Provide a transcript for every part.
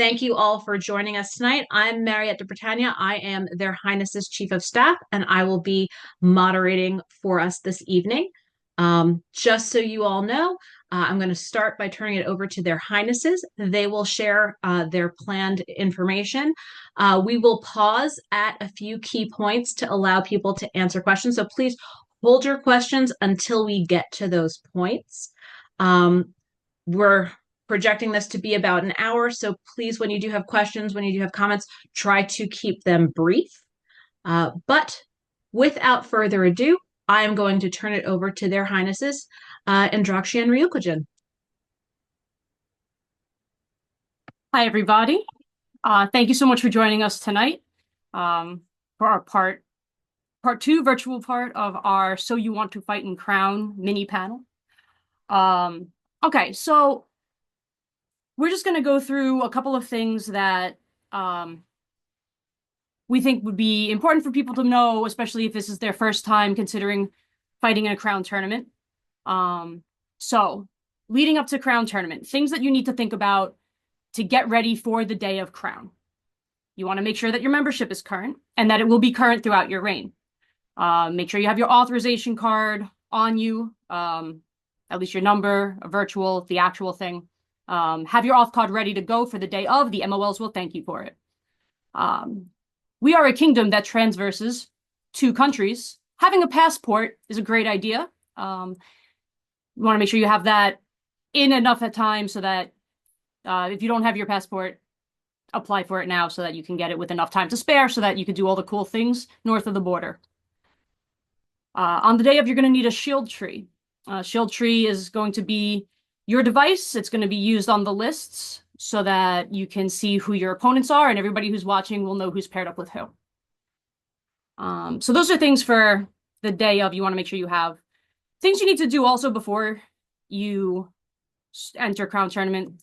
Thank you all for joining us tonight. I'm Mariette de Bretagne. I am Their Highness's Chief of Staff, and I will be moderating for us this evening. Just so you all know, I'm going to start by turning it over to Their Highnesses. They will share their planned information. We will pause at a few key points to allow people to answer questions. So please hold your questions until we get to those points. We're projecting this to be about an hour, so please, when you do have questions, when you do have comments, try to keep them brief. But without further ado, I am going to turn it over to Their Highnesses, Indrakshi and Ryou. Hi, everybody. Thank you so much for joining us tonight for our part two virtual part of our So You Want to Fight and Crown mini panel. Okay, so we're just going to go through a couple of things that we think would be important for people to know, especially if this is their first time considering fighting in a crown tournament. So leading up to crown tournament, things that you need to think about to get ready for the day of crown. You want to make sure that your membership is current and that it will be current throughout your reign. Make sure you have your authorization card on you, at least your number, a virtual, the actual thing. Have your auth card ready to go for the day of. The MOLs will thank you for it. We are a kingdom that transverses 2 countries. Having a passport is a great idea. You want to make sure you have that in enough at time so that if you don't have your passport, apply for it now so that you can get it with enough time to spare so that you can do all the cool things north of the border. On the day of, you're going to need a shield tree. Shield tree is going to be your device. It's going to be used on the lists so that you can see who your opponents are and everybody who's watching will know who's paired up with who. So those are things for the day of. You want to make sure you have things you need to do also before you enter Crown Tournament.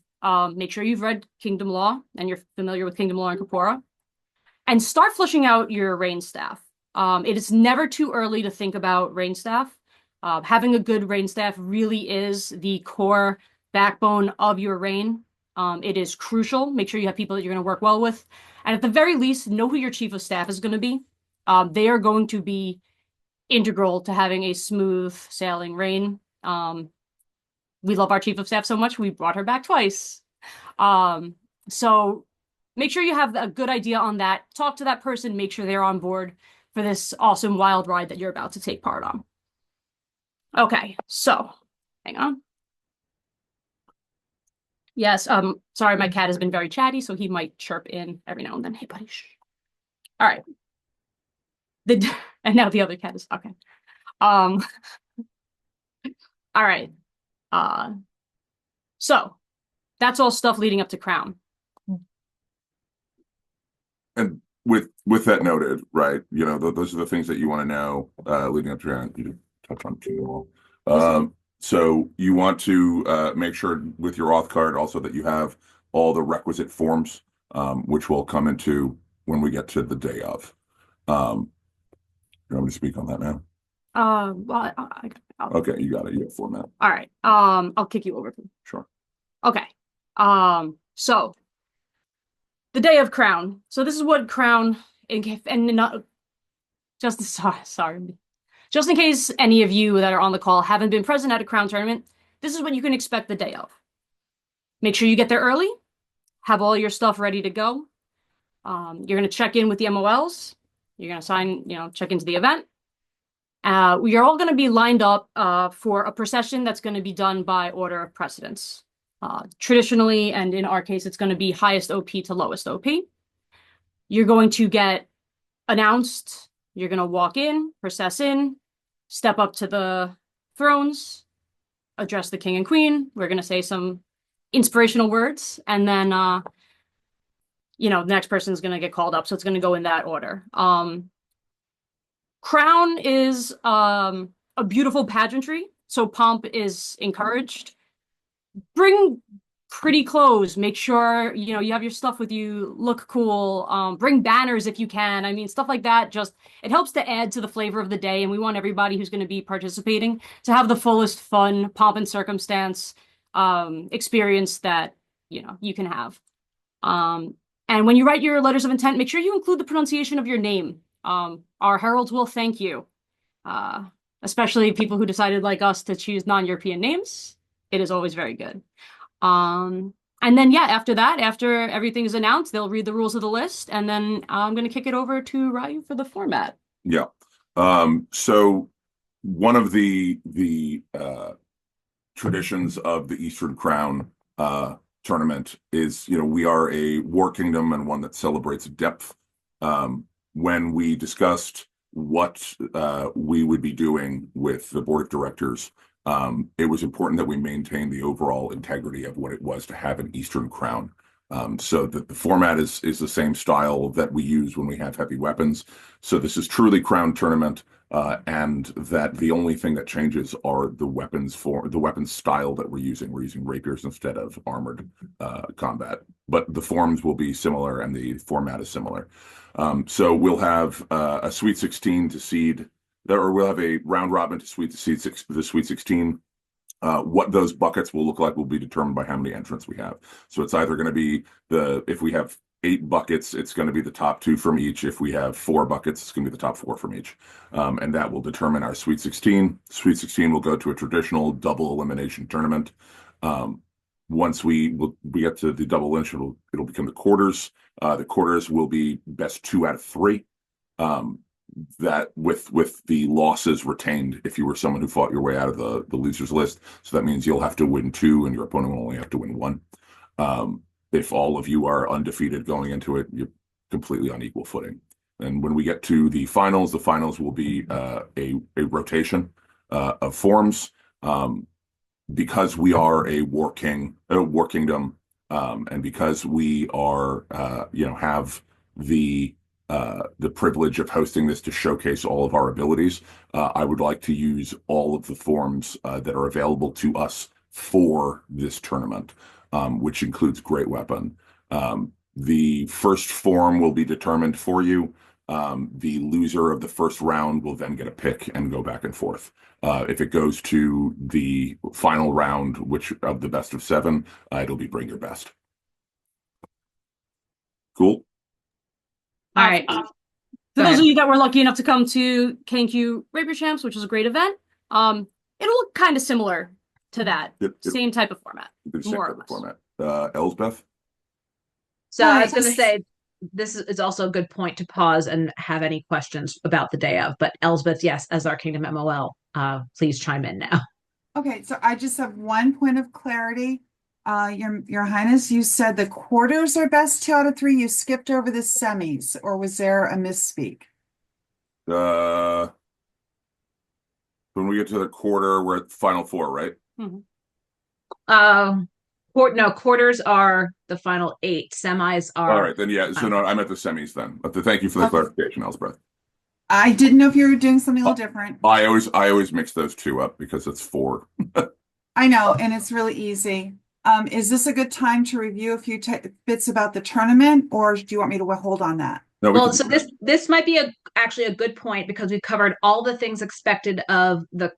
Make sure you've read Kingdom Law and you're familiar with Kingdom Law and Corpora. And start flushing out your reign staff. It is never too early to think about reign staff. Having a good reign staff really is the core backbone of your reign. It is crucial. Make sure you have people that you're going to work well with. And at the very least, know who your chief of staff is going to be. They are going to be integral to having a smooth sailing reign. We love our chief of staff so much, we brought her back twice. So make sure you have a good idea on that. Talk to that person, make sure they're on board for this awesome wild ride that you're about to take part on. Okay, so hang on. Yes, sorry, my cat has been very chatty, so he might chirp in every now and then. Hey, buddy, shh. All right. And now the other cat is okay. All right. So that's all stuff leading up to crown. And with that noted, right, you know, those are the things that you want to know leading up to crown. You touch on Kingdom Law. So you want to make sure with your auth card also that you have all the requisite forms, which will come into when we get to the day of. You want me to speak on that now? Well, okay, you got it. You have format. All right. I'll kick you over. Sure. Okay. So the day of crown. So this is what crown and not just sorry. Just in case any of you that are on the call haven't been present at a crown tournament, this is what you can expect the day of. Make sure you get there early, have all your stuff ready to go. You're going to check in with the MOLs. You're going to sign, check into the event. We are all going to be lined up for a procession that's going to be done by order of precedence. Traditionally, and in our case, it's going to be highest OP to lowest OP. You're going to get announced. You're going to walk in, process in, step up to the thrones, address the king and queen. We're going to say some inspirational words, and then, the next person is going to get called up. So it's going to go in that order. Crown is a beautiful pageantry, so pomp is encouraged. Bring pretty clothes. Make sure, you have your stuff with you, look cool. Bring banners if you can. I mean, stuff like that. Just, it helps to add to the flavor of the day, and we want everybody who's going to be participating to have the fullest fun, pomp and circumstance experience that, you can have. And when you write your letters of intent, make sure you include the pronunciation of your name. Our heralds will thank you, especially people who decided, like us, to choose non-European names. It is always very good. And then, yeah, after that, after everything is announced, they'll read the rules of the list, and then I'm going to kick it over to Ryu for the format. Yeah. So one of the traditions of the Eastern Crown tournament is, we are a war kingdom and one that celebrates depth. When we discussed what we would be doing with the board of directors, it was important that we maintain the overall integrity of what it was to have an Eastern Crown. So the format is the same style that we use when we have heavy weapons. So this is truly Crown tournament, and that the only thing that changes are the weapons style that we're using. We're using rapiers instead of armored combat, but the forms will be similar and the format is similar. So we'll have a Sweet 16 to seed, or we'll have a round robin to seed the Sweet 16. What those buckets will look like will be determined by how many entrants we have. So it's either going to be if we have 8 buckets, it's going to be the top 2 from each. If we have 4 buckets, it's going to be the top 4 from each. And that will determine our Sweet 16. Sweet 16 will go to a traditional double elimination tournament. Once we get to the double elimination, it'll become the quarters. The quarters will be best 2 out of 3. That with the losses retained if you were someone who fought your way out of the losers list. So that means you'll have to win 2 and your opponent will only have to win 1. If all of you are undefeated going into it, you're completely on equal footing. And when we get to the finals will be a rotation of forms. Because we are a war kingdom, and because we are have the privilege of hosting this to showcase all of our abilities, I would like to use all of the forms that are available to us for this tournament, which includes Great Weapon. The first form will be determined for you. The loser of the first round will then get a pick and go back and forth. If it goes to the final round, which of the best of 7, it'll be bring your best. Cool. All right. For those of you that were lucky enough to come to K&Q Rapier Champs, which was a great event, it'll look kind of similar to that. Same type of format. More or less. Elsbeth? So I was going to say, this is also a good point to pause and have any questions about the day of. But Elsbeth, yes, as our Kingdom MOL, please chime in now. Okay, so I just have one point of clarity. Your Highness, you said the quarters are best 2 out of 3. You skipped over the semis, or was there a misspeak? When we get to the quarter, we're at the final 4, right? Mm-hmm. No, quarters are the final 8. Semis are. All right, then yeah. So no, I'm at the semis then. But thank you for the clarification, Elsbeth. I didn't know if you were doing something a little different. I always mix those 2 up because it's 4. I know, and it's really easy. Is this a good time to review a few bits about the tournament, or do you want me to hold on that? No, well, so this might be actually a good point because we've covered all the things expected of the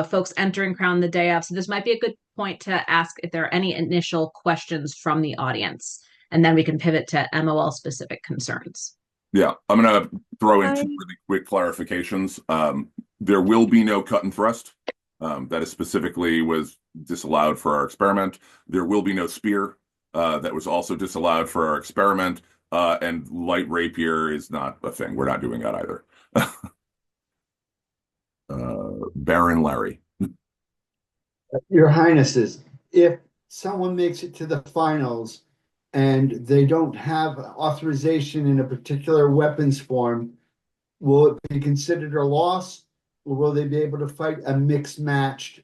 folks entering Crown the day of. So this might be a good point to ask if there are any initial questions from the audience, and then we can pivot to MOL specific concerns. Yeah, I'm going to throw in 2 really quick clarifications. There will be no cut and thrust. That is specifically was disallowed for our experiment. There will be no spear. That was also disallowed for our experiment. And light rapier is not a thing. We're not doing that either. Baron Larry. Your Highnesses, if someone makes it to the finals and they don't have authorization in a particular weapons form, will it be considered a loss? Or will they be able to fight a mixed matched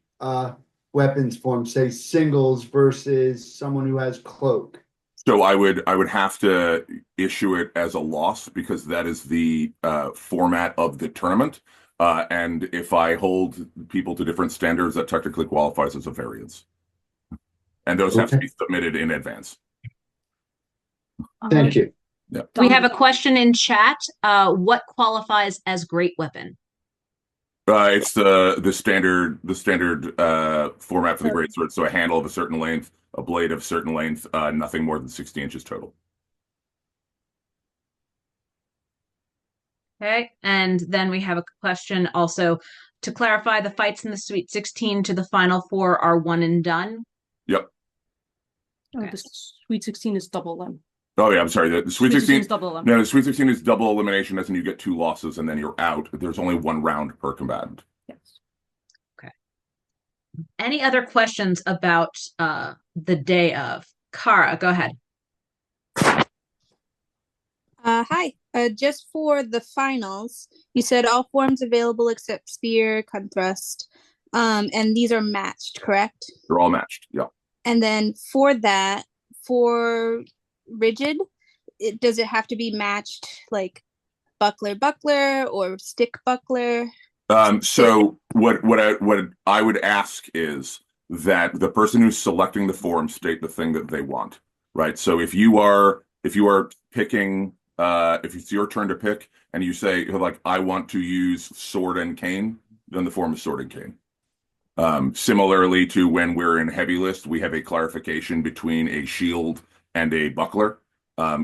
weapons form, say singles versus someone who has cloak? So I would have to issue it as a loss because that is the format of the tournament. And if I hold people to different standards, that technically qualifies as a variance. And those have to be submitted in advance. Thank you. Yeah. We have a question in chat. What qualifies as great weapon? It's the standard format for the greatsword. So a handle of a certain length, a blade of a certain length, nothing more than 60 inches total. Okay, and then we have a question also to clarify, the fights in the Sweet 16 to the Final Four are one and done. Yep. Oh, Okay. the Sweet 16 is double then. Oh yeah, I'm sorry. The Sweet 16 is double elimination. No, the Sweet 16 is double elimination, as in you get 2 losses and then you're out. There's only 1 round per combatant. Yes. Okay. Any other questions about the day of? Kara, go ahead. Hi. Just for the finals, you said all forms available except spear, cut thrust. And these are matched, correct? They're all matched. Yeah. And then for that, for rigid, does it have to be matched like buckler or stick buckler? So what I would ask is that the person who's selecting the form state the thing that they want, right? So if you are picking, if it's your turn to pick and you say like, I want to use sword and cane, then the form is sword and cane. Similarly to when we're in heavy list, we have a clarification between a shield and a buckler.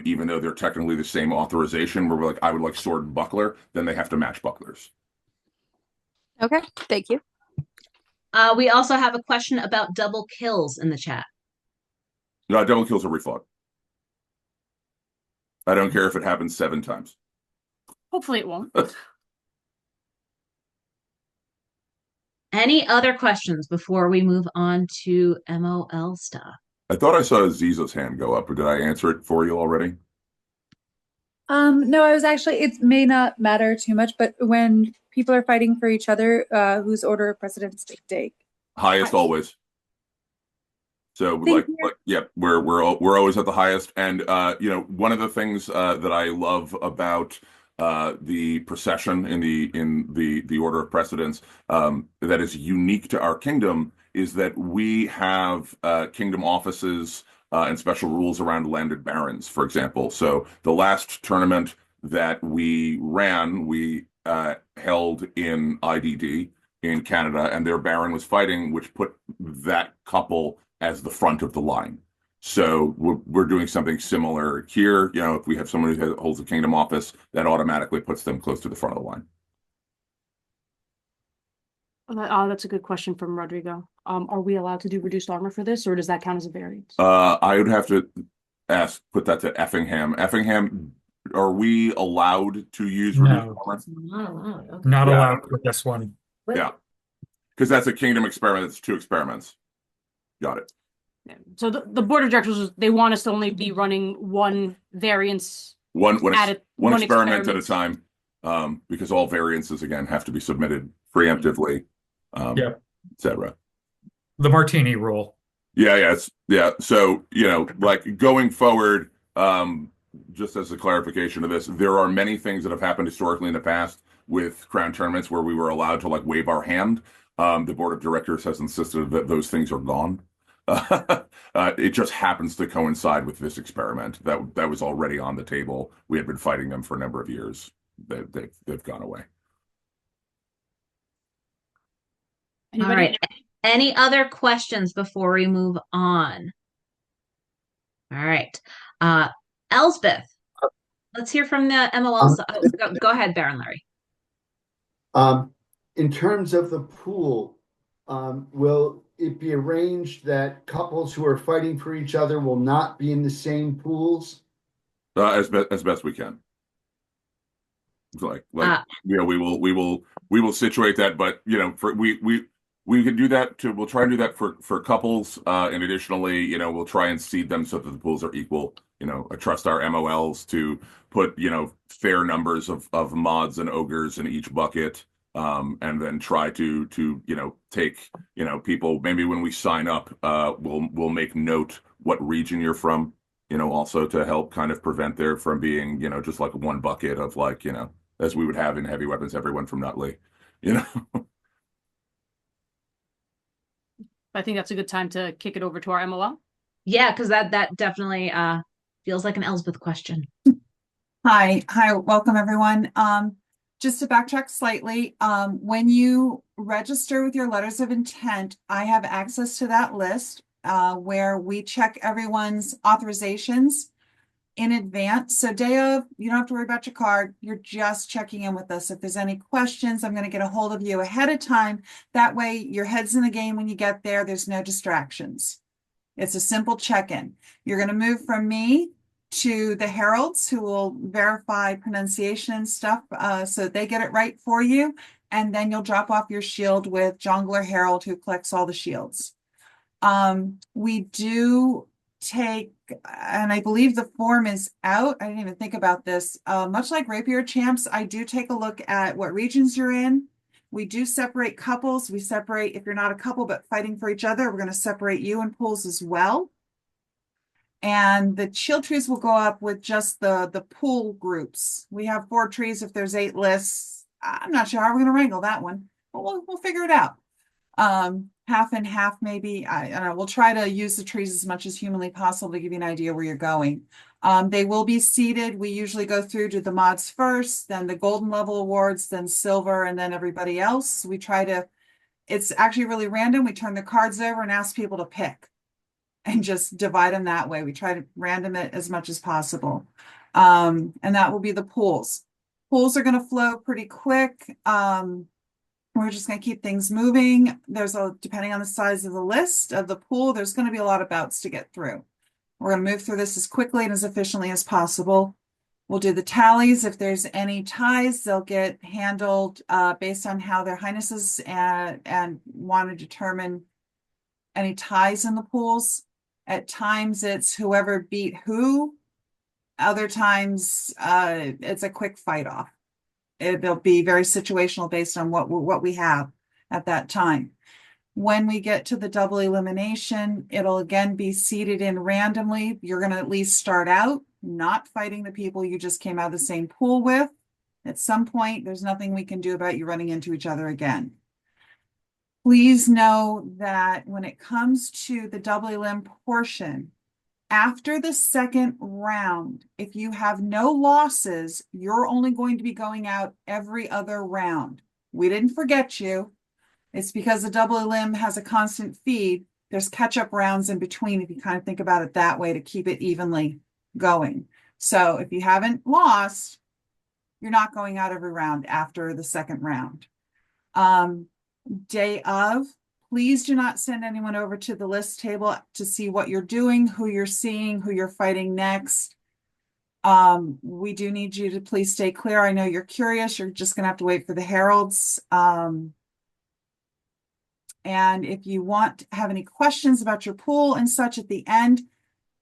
Even though they're technically the same authorization, where we're like, I would like sword and buckler, then they have to match bucklers. Okay, thank you. We also have a question about double kills in the chat. No, double kills are refought. I don't care if it happens 7 times. Hopefully it won't. Any other questions before we move on to MOL stuff? I thought I saw Aziza's hand go up, or did I answer it for you already? No, I was actually, it may not matter too much, but when people are fighting for each other, whose order of precedence they take? Highest always. So yeah, we're always at the highest. And you know, one of the things that I love about the procession in the order of precedence that is unique to our kingdom is that we have kingdom offices and special rules around landed barons, for example. So the last tournament that we ran, we held in IDD in Canada, and their baron was fighting, which put that couple as the front of the line. So we're doing something similar here. You know, if we have someone who holds a kingdom office, that automatically puts them close to the front of the line. That's a good question from Rodrigo. Are we allowed to do reduced armor for this, or does that count as a variance? I would have to put that to Effingham. Effingham, are we allowed to use reduced armor? Not allowed. Okay. Not allowed with this one. Yeah, because that's a kingdom experiment. It's 2 experiments. Got it. Yeah. So the board of directors, they want us to only be running one variance, one experiment at a experiment. time, because all variances again have to be submitted preemptively, etc. The Martini rule. Yeah. So, you know, like going forward, just as a clarification of this, there are many things that have happened historically in the past with crown tournaments where we were allowed to like wave our hand. The board of directors has insisted that those things are gone. It just happens to coincide with this experiment that was already on the table. We had been fighting them for a number of years. They've gone away. Anybody? All right. Any other questions before we move on? All right. Elsbeth, let's hear from the MOL. Go ahead, Baron Larry. In terms of the pool, will it be arranged that couples who are fighting for each other will not be in the same pools? As best we can. Like you know, we will situate that, but you know, we can do that too. We'll try and do that for couples, and additionally, you know, we'll try and seed them so that the pools are equal. You know, I trust our MOLs to put, you know, fair numbers of mods and ogres in each bucket, and then try to you know, take, you know, people maybe when we sign up, we'll make note what region you're from, you know, also to help kind of prevent there from being, you know, just like one bucket of like, you know, as we would have in heavy weapons, everyone from Nutley, you know. I think that's a good time to kick it over to our MOL. Yeah, because that definitely feels like an Elsbeth question. Hi, welcome everyone. Just to backtrack slightly, when you register with your letters of intent, I have access to that list where we check everyone's authorizations in advance. So day of, you don't have to worry about your card. You're just checking in with us. If there's any questions, I'm going to get a hold of you ahead of time. That way your head's in the game when you get there. There's no distractions. It's a simple check-in. You're going to move from me to the heralds who will verify pronunciation and stuff so they get it right for you. And then you'll drop off your shield with Jongler Herald who collects all the shields. We do take, and I believe the form is out. I didn't even think about this. Much like Rapier Champs, I do take a look at what regions you're in. We do separate couples. We separate, if you're not a couple but fighting for each other, we're going to separate you in pools as well. And the shield trees will go up with just the pool groups. We have 4 trees if there's 8 lists. I'm not sure how we're going to wrangle that one, but we'll figure it out. Half and half, maybe. I don't know. We'll try to use the trees as much as humanly possible to give you an idea where you're going. They will be seated. We usually go through to the mods first, then the golden level awards, then silver, and then everybody else. We try to, it's actually really random. We turn the cards over and ask people to pick and just divide them that way. We try to random it as much as possible. And that will be the pools. Pools are going to flow pretty quick. We're just going to keep things moving. Depending on the size of the list of the pool, there's going to be a lot of bouts to get through. We're going to move through this as quickly and as efficiently as possible. We'll do the tallies. If there's any ties, they'll get handled based on how their highnesses and want to determine any ties in the pools. At times, it's whoever beat who. Other times, it's a quick fight off. It'll be very situational based on what we have at that time. When we get to the double elimination, it'll again be seeded in randomly. You're going to at least start out not fighting the people you just came out of the same pool with. At some point, there's nothing we can do about you running into each other again. Please know that when it comes to the double elim portion, after the second round, if you have no losses, you're only going to be going out every other round. We didn't forget you. It's because the double elim has a constant feed. There's catch-up rounds in between, if you kind of think about it that way, to keep it evenly going. So if you haven't lost, you're not going out every round after the second round. Day of, please do not send anyone over to the list table to see what you're doing, who you're seeing, who you're fighting next. We do need you to please stay clear. I know you're curious. You're just going to have to wait for the heralds. And if you have any questions about your pool and such at the end,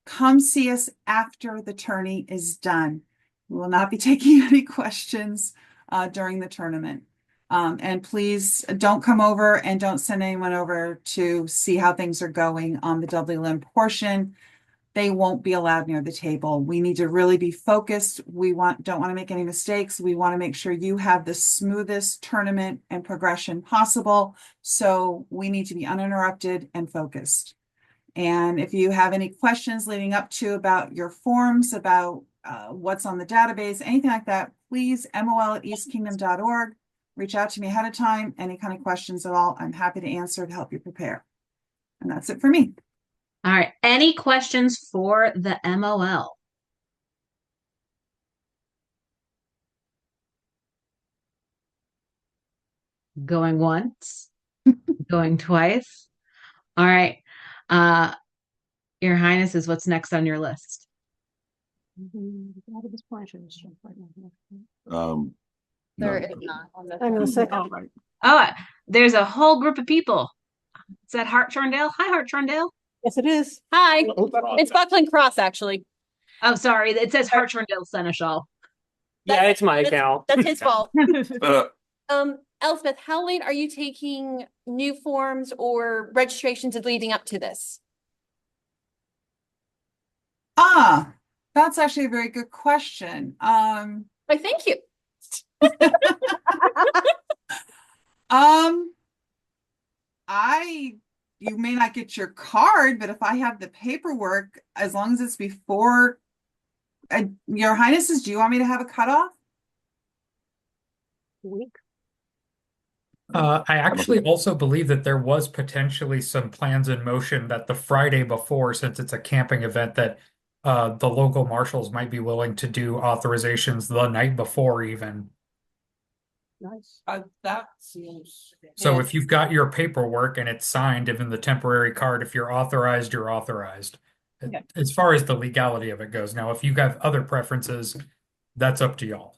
come see us after the tourney is done. We will not be taking any questions during the tournament. And please don't come over and don't send anyone over to see how things are going on the double elim portion. They won't be allowed near the table. We need to really be focused. We don't want to make any mistakes. We want to make sure you have the smoothest tournament and progression possible. So we need to be uninterrupted and focused. And if you have any questions leading up to about your forms, about what's on the database, anything like that, please mol@eastkingdom.org. Reach out to me ahead of time. Any kind of questions at all, I'm happy to answer to help you prepare. And that's it for me. All right. Any questions for the MOL? Going once, going twice. All right. Your Highness is what's next on your list. No. There is not. Hang on a second. Oh, there's a whole group of people. Is that Hart Charndale? Hi, Hart Charndale. Yes, it is. Hi. It's Buckland Cross, actually. Oh, sorry. It says Hart Charndale Seneschal. Yeah, it's my account. That's his fault. Uh, Elspeth, how late are you taking new forms or registrations leading up to this? That's actually a very good question. Why, thank you. You may not get your card, but if I have the paperwork, as long as it's before, Your Highnesses, do you want me to have a cutoff? week. I actually also believe that there was potentially some plans in motion that the Friday before, since it's a camping event, that the local marshals might be willing to do authorizations the night before even. Nice. That seems. So if you've got your paperwork and it's signed, even the temporary card, if you're authorized, you're authorized. Okay. As far as the legality of it goes. Now, if you have other preferences, that's up to y'all.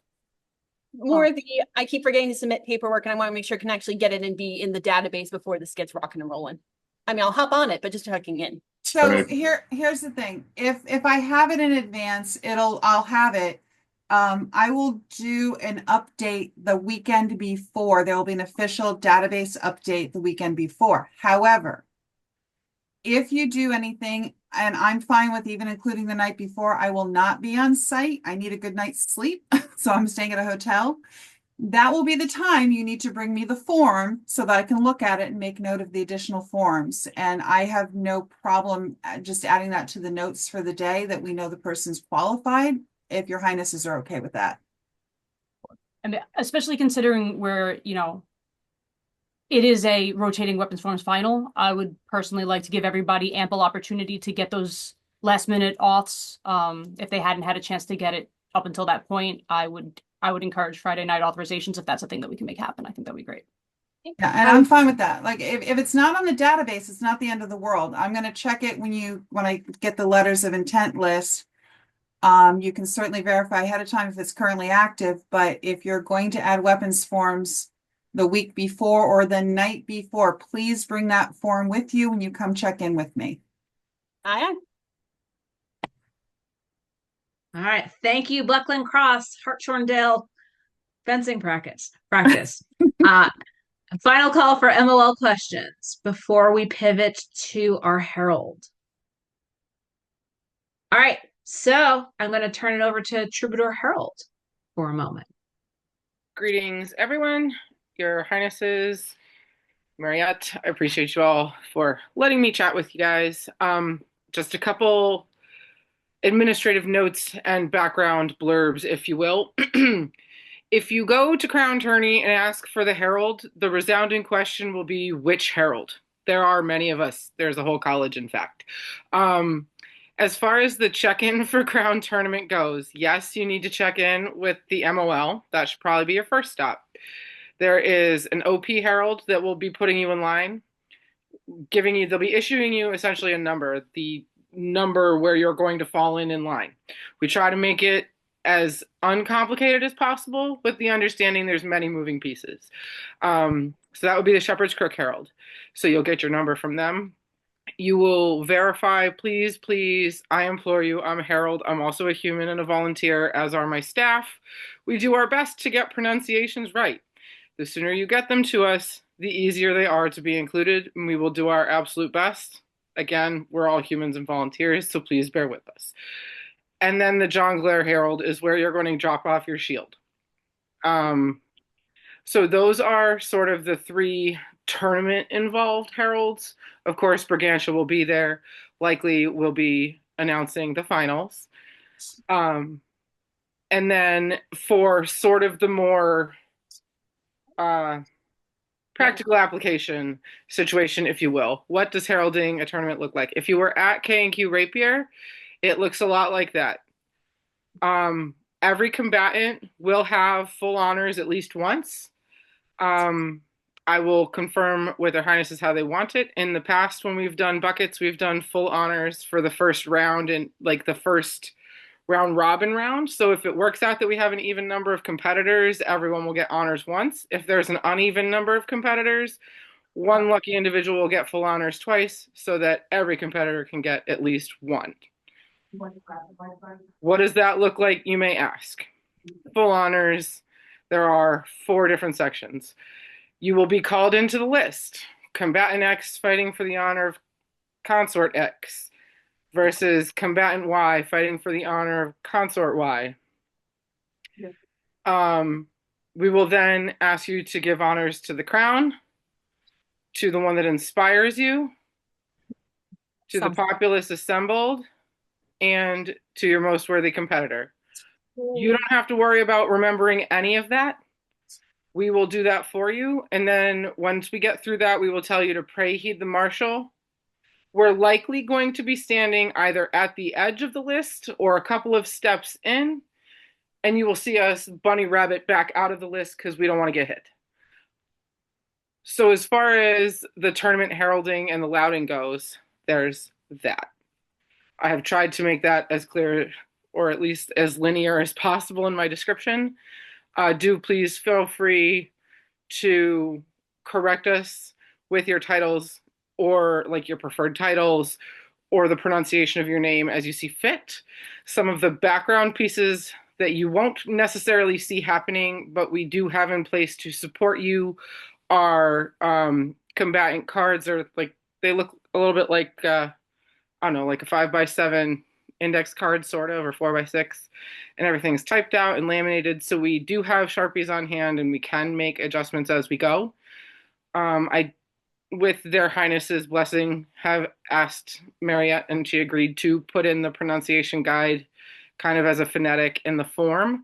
More I keep forgetting to submit paperwork and I want to make sure I can actually get it and be in the database before this gets rocking and rolling. I mean, I'll hop on it, but just checking in. So here's the thing. If I have it in advance, I'll have it. I will do an update the weekend before. There will be an official database update the weekend before. However, if you do anything, and I'm fine with even including the night before, I will not be on site. I need a good night's sleep, so I'm staying at a hotel. That will be the time you need to bring me the form so that I can look at it and make note of the additional forms. And I have no problem just adding that to the notes for the day that we know the person's qualified, if your highnesses are okay with that. I mean, especially considering where, it is a rotating weapons forms final. I would personally like to give everybody ample opportunity to get those last minute auths. If they hadn't had a chance to get it up until that point, I would encourage Friday night authorizations if that's a thing that we can make happen. I think that'd be great. Yeah, and I'm fine with that. Like if it's not on the database, it's not the end of the world. I'm going to check it when I get the letters of intent list. You can certainly verify ahead of time if it's currently active, but if you're going to add weapons forms the week before or the night before, please bring that form with you when you come check in with me. Aye. All right. Thank you, Buckland Cross, Hartshorndale fencing practice. Final call for MOL questions before we pivot to our Herald. All right. So I'm going to turn it over to Troubadour Herald for a moment. Greetings, everyone. Your Highnesses, Mariette, I appreciate you all for letting me chat with you guys. Just a couple administrative notes and background blurbs, if you will. If you go to Crown Tourney and ask for the Herald, the resounding question will be, which Herald? There are many of us. There's a whole college, in fact. As far as the check-in for Crown Tournament goes, yes, you need to check in with the MOL. That should probably be your first stop. There is an OP Herald that will be putting you in line, they'll be issuing you essentially a number, the number where you're going to fall in line. We try to make it as uncomplicated as possible with the understanding there's many moving pieces. So that would be the Shepherd's Crook Herald. So you'll get your number from them. You will verify, please, I implore you, I'm a Herald. I'm also a human and a volunteer, as are my staff. We do our best to get pronunciations right. The sooner you get them to us, the easier they are to be included, and we will do our absolute best. Again, we're all humans and volunteers, so please bear with us. And then the John Glare Herald is where you're going to drop off your shield. So those are sort of the three tournament-involved heralds. Of course, Brigantia will be there. Likely will be announcing the finals. And then for sort of the more practical application situation, if you will, what does heralding a tournament look like? If you were at K&Q Rapier, it looks a lot like that. Every combatant will have full honors at least once. I will confirm with their highnesses how they want it. In the past, when we've done buckets, we've done full honors for the first round and like the first round robin round. So if it works out that we have an even number of competitors, everyone will get honors once. If there's an uneven number of competitors, one lucky individual will get full honors twice so that every competitor can get at least one. What does that look like, you may ask? Full honors, there are 4 different sections. You will be called into the list. Combatant X fighting for the honor of Consort X versus Combatant Y fighting for the honor of Consort Y. We will then ask you to give honors to the crown, to the one that inspires you, to the populace assembled, and to your most worthy competitor. You don't have to worry about remembering any of that. we will do that for you. And then once we get through that, we will tell you to pray heed the marshal. We're likely going to be standing either at the edge of the list or a couple of steps in, and you will see us bunny rabbit back out of the list because we don't want to get hit. So as far as the tournament heralding and the lauding goes, there's that. I have tried to make that as clear or at least as linear as possible in my description. Do please feel free to correct us with your titles or like your preferred titles or the pronunciation of your name as you see fit. Some of the background pieces that you won't necessarily see happening, but we do have in place to support you are combatant cards, or like they look a little bit like I don't know, like a 5x7 index card sort of, or 4x6, and everything's typed out and laminated. So we do have Sharpies on hand and we can make adjustments as we go. I, with their Highness's blessing, have asked Mariette and she agreed to put in the pronunciation guide kind of as a phonetic in the form.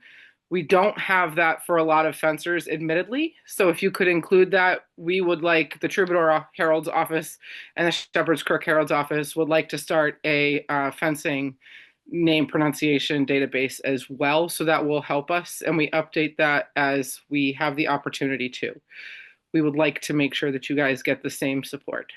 We don't have that for a lot of fencers, admittedly. So if you could include that, we would like the Troubadour Herald's office and the Shepherd's Crook Herald's office would like to start a fencing name pronunciation database as well. So that will help us, and we update that as we have the opportunity to. We would like to make sure that you guys get the same support.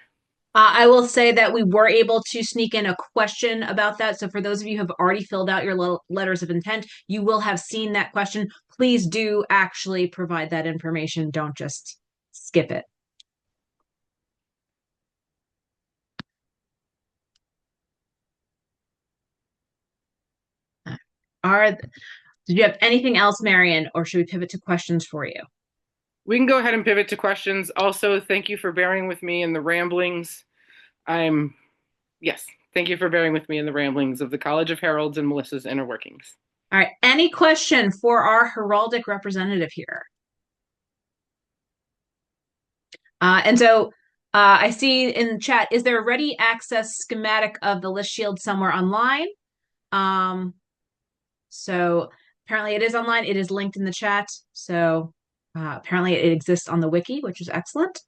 I will say that we were able to sneak in a question about that. So for those of you who have already filled out your letters of intent, you will have seen that question. Please do actually provide that information. Don't just skip it. Did you have anything else, Marion, or should we pivot to questions for you? We can go ahead and pivot to questions. Also, thank you for bearing with me in the ramblings. Yes, thank you for bearing with me in the ramblings of the College of Heralds and Melissa's inner workings. All right, any question for our heraldic representative here? I see in the chat, is there a ready access schematic of the list shield somewhere online? So apparently it is online. It is linked in the chat. So apparently it exists on the wiki, which is excellent.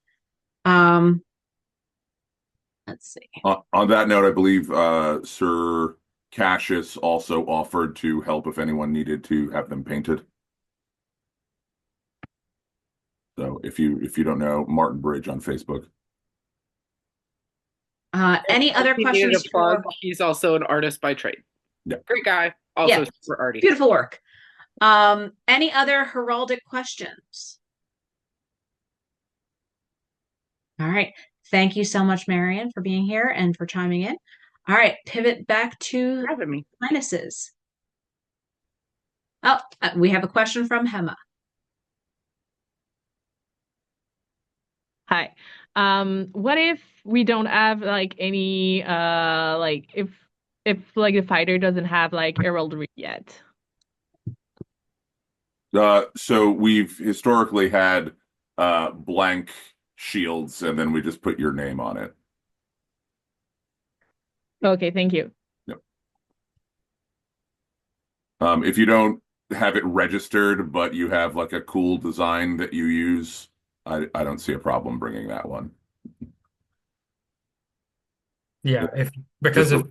Let's see. On that note, I believe Sir Cassius also offered to help if anyone needed to have them painted. So if you don't know, Martin Bridge on Facebook. Any other questions? He's also an artist by trade. Yeah. Great guy. Also super arty. Beautiful work. Any other heraldic questions? All right. Thank you so much, Marion, for being here and for chiming in. All right, pivot back to Highnesses. Oh, we have a question from Hema. Hi. What if we don't have like any like if like the fighter doesn't have like heraldry yet? So we've historically had blank shields, and then we just put your name on it. Okay, thank you. Yep. If you don't have it registered, but you have like a cool design that you use, I don't see a problem bringing that one. Yeah, because if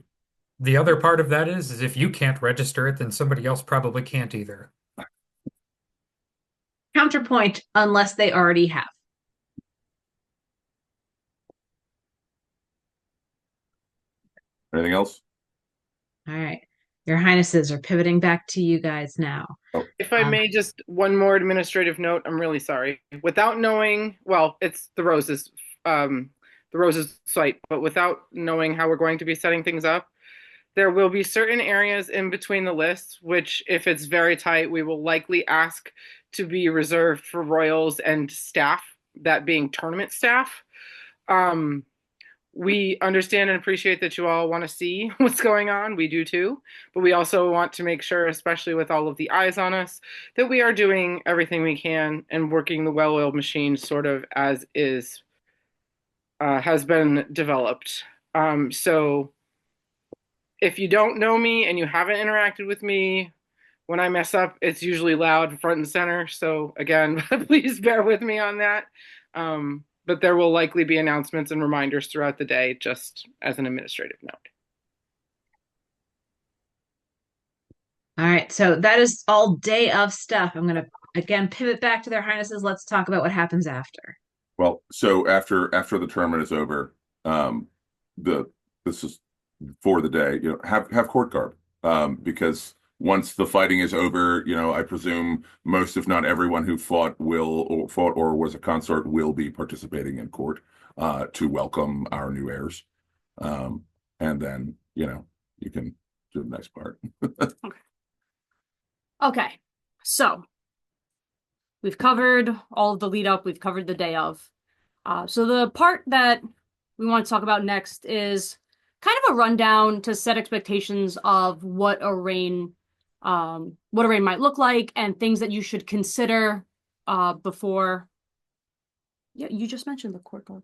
the other part of that is if you can't register it, then somebody else probably can't either. Counterpoint, unless they already have. Anything else? All right. Your Highnesses are pivoting back to you guys now. If I may, just one more administrative note. I'm really sorry. Without knowing, well, it's the Roses site, but without knowing how we're going to be setting things up, there will be certain areas in between the lists, which if it's very tight, we will likely ask to be reserved for royals and staff, that being tournament staff. We understand and appreciate that you all want to see what's going on. We do too. But we also want to make sure, especially with all of the eyes on us, that we are doing everything we can and working the well-oiled machine sort of as is, has been developed. So if you don't know me and you haven't interacted with me When I mess up, it's usually loud front and center. So again, please bear with me on that. But there will likely be announcements and reminders throughout the day, just as an administrative note. All right, so that is all day of stuff. I'm going to again pivot back to their highnesses. Let's talk about what happens after. Well, so after the tournament is over, this is for the day, have court garb, because once the fighting is over, I presume most, if not everyone who fought or was a consort will be participating in court to welcome our new heirs. And then, you can do the next part. Okay, so we've covered all of the lead up, we've covered the day of. So the part that we want to talk about next is kind of a rundown to set expectations of what a reign might look like and things that you should consider before. Yeah, you just mentioned the court card.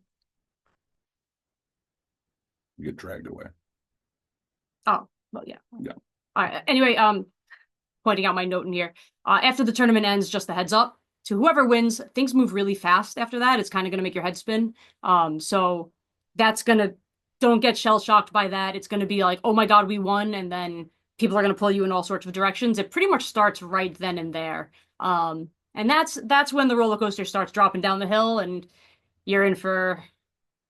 You get dragged away. Oh, well, yeah. Yeah. All right. Anyway, pointing out my note in here. After the tournament ends, just a heads up to whoever wins, things move really fast after that. It's kind of going to make your head spin. So that's going to, don't get shell shocked by that. It's going to be like, oh my God, we won. And then people are going to pull you in all sorts of directions. It pretty much starts right then and there. And that's when the roller coaster starts dropping down the hill and you're in for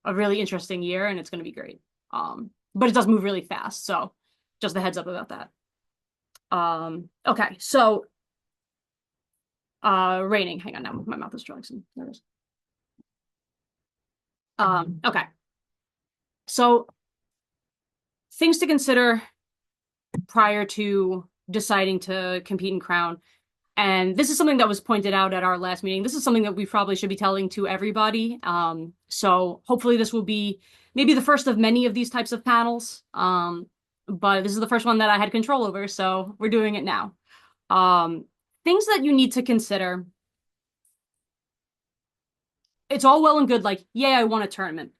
a really interesting year and it's going to be great. But it does move really fast. So just a heads up about that. Okay, so reigning. Hang on now, my mouth is drawing some. There it is. Okay. So things to consider prior to deciding to compete in Crown. And this is something that was pointed out at our last meeting. This is something that we probably should be telling to everybody. So hopefully this will be maybe the first of many of these types of panels. But this is the first one that I had control over, so we're doing it now. Things that you need to consider. It's all well and good, like, yay, I won a tournament.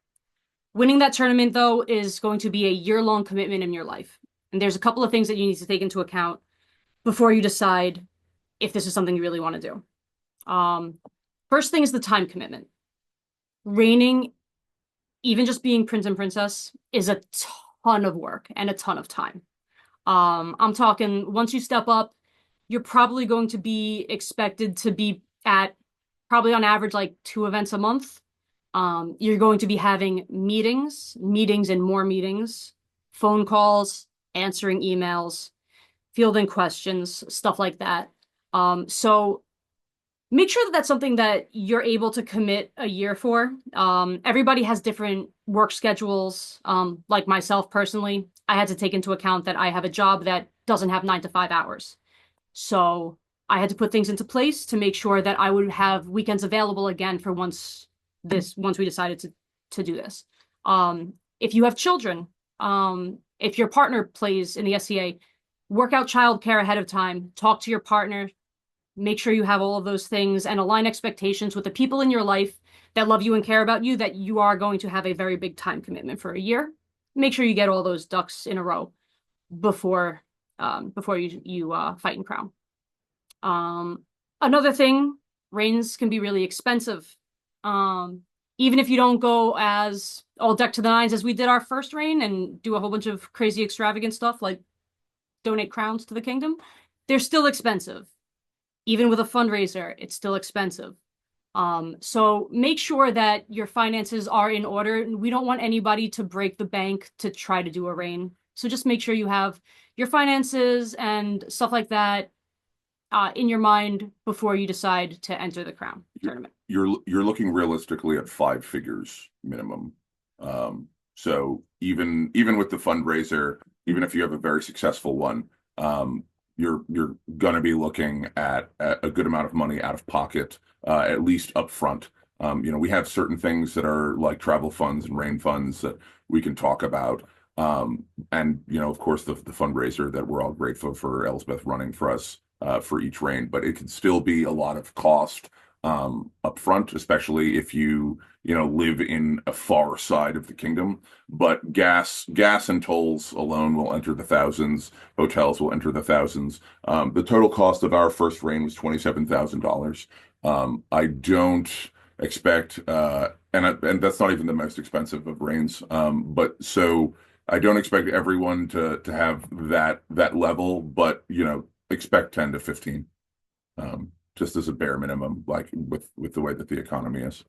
Winning that tournament, though, is going to be a year-long commitment in your life. And there's a couple of things that you need to take into account before you decide if this is something you really want to do. First thing is the time commitment. Reigning, even just being prince and princess, is a ton of work and a ton of time. I'm talking, once you step up, you're probably going to be expected to be at probably on average like 2 events a month. You're going to be having meetings and more meetings, phone calls, answering emails, fielding questions, stuff like that. So make sure that that's something that you're able to commit a year for. Everybody has different work schedules. Like myself personally, I had to take into account that I have a job that doesn't have 9 to 5 hours. So I had to put things into place to make sure that I would have weekends available again for once we decided to do this. If you have children, if your partner plays in the SCA, work out childcare ahead of time, talk to your partner, make sure you have all of those things and align expectations with the people in your life that love you and care about you, that you are going to have a very big time commitment for a year. Make sure you get all those ducks in a row before you fight in Crown. Another thing, reigns can be really expensive. Even if you don't go as all decked to the nines as we did our first reign and do a whole bunch of crazy extravagant stuff like donate crowns to the kingdom, they're still expensive. Even with a fundraiser, it's still expensive. So make sure that your finances are in order. We don't want anybody to break the bank to try to do a reign. So just make sure you have your finances and stuff like that in your mind before you decide to enter the Crown tournament. You're looking realistically at 5 figures minimum. So even with the fundraiser, even if you have a very successful one, you're going to be looking at a good amount of money out of pocket, at least up front. We have certain things that are like travel funds and rain funds that we can talk about. And, of course, the fundraiser that we're all grateful for Elspeth running for us for each reign, but it can still be a lot of cost up front, especially if you live in a far side of the kingdom. But gas and tolls alone will enter the thousands. Hotels will enter the thousands. The total cost of our first reign was $27,000. I don't expect, and that's not even the most expensive of reigns. But so I don't expect everyone to have that level, but expect 10 to 15. Just as a bare minimum, like with the way that the economy is.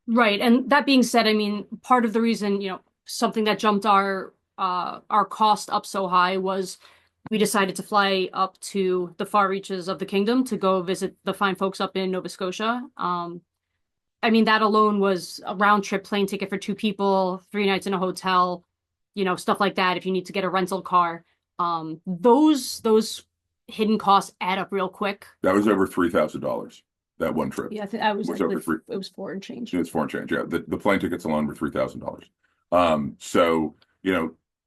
Right. And that being said, I mean, part of the reason, something that jumped our cost up so high was we decided to fly up to the far reaches of the kingdom to go visit the fine folks up in Nova Scotia. I mean, that alone was a round trip plane ticket for 2 people, 3 nights in a hotel, stuff like that. If you need to get a rental car, those hidden costs add up real quick. That was over $3,000. That one trip. Yeah, I think I was over three. It was 4 and change. It was 4 and change. Yeah, the plane tickets alone were $3,000. So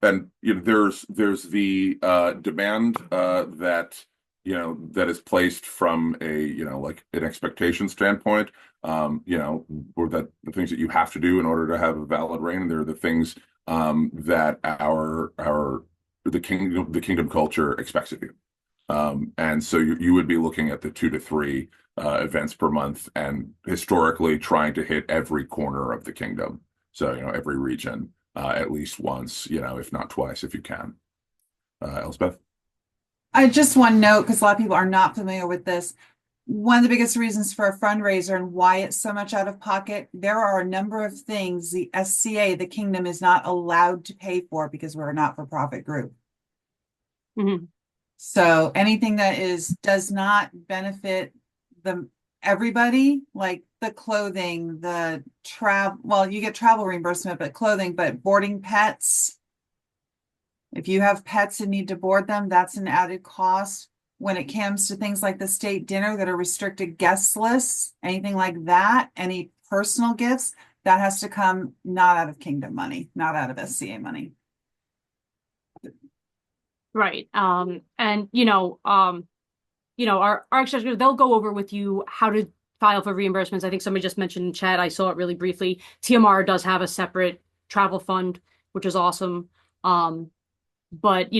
and there's the demand that that is placed from a like an expectation standpoint. Or that the things that you have to do in order to have a valid reign. And there are the things that the kingdom culture expects of you. And so you would be looking at the 2 to 3 events per month, and historically trying to hit every corner of the kingdom. So, every region at least once, if not twice, if you can. Elspeth? I just want to note, because a lot of people are not familiar with this. One of the biggest reasons for a fundraiser and why it's so much out of pocket, there are a number of things the SCA, the kingdom, is not allowed to pay for because we're a not-for-profit group. Mm-hmm. So anything that does not benefit everybody, like the clothing, the travel, well, you get travel reimbursement, but clothing, but boarding pets. If you have pets and need to board them, that's an added cost. When it comes to things like the state dinner that are restricted guest lists, anything like that, any personal gifts, that has to come not out of kingdom money, not out of SCA money. Right. And our executives, they'll go over with you how to file for reimbursements. I think somebody just mentioned in chat, I saw it really briefly. TMR does have a separate travel fund, which is awesome. But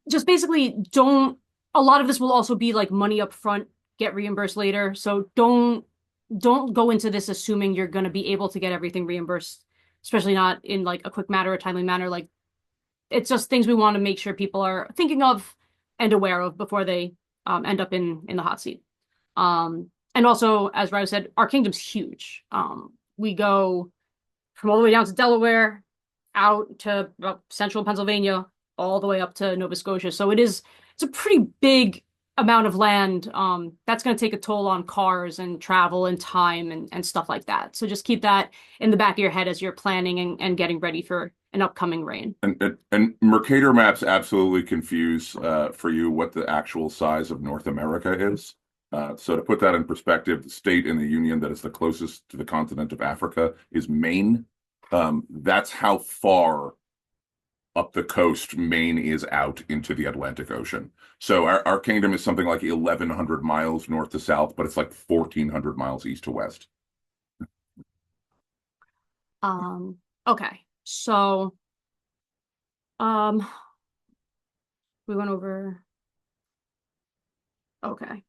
just basically a lot of this will also be like money up front, get reimbursed later. So don't go into this assuming you're going to be able to get everything reimbursed, especially not in like a quick manner or timely manner. Like, it's just things we want to make sure people are thinking of and aware of before they end up in the hot seat. And also, as Ryou said, our kingdom's huge. We go from all the way down to Delaware, out to central Pennsylvania, all the way up to Nova Scotia. So it's a pretty big amount of land. That's going to take a toll on cars and travel and time and stuff like that. So just keep that in the back of your head as you're planning and getting ready for an upcoming reign. And Mercator maps absolutely confuse for you what the actual size of North America is. So to put that in perspective, the state in the Union that is the closest to the continent of Africa is Maine. That's how far up the coast Maine is out into the Atlantic Ocean. So our kingdom is something like 1,100 miles north to south, but it's like 1,400 miles east to west. Okay. So, we went over. Okay.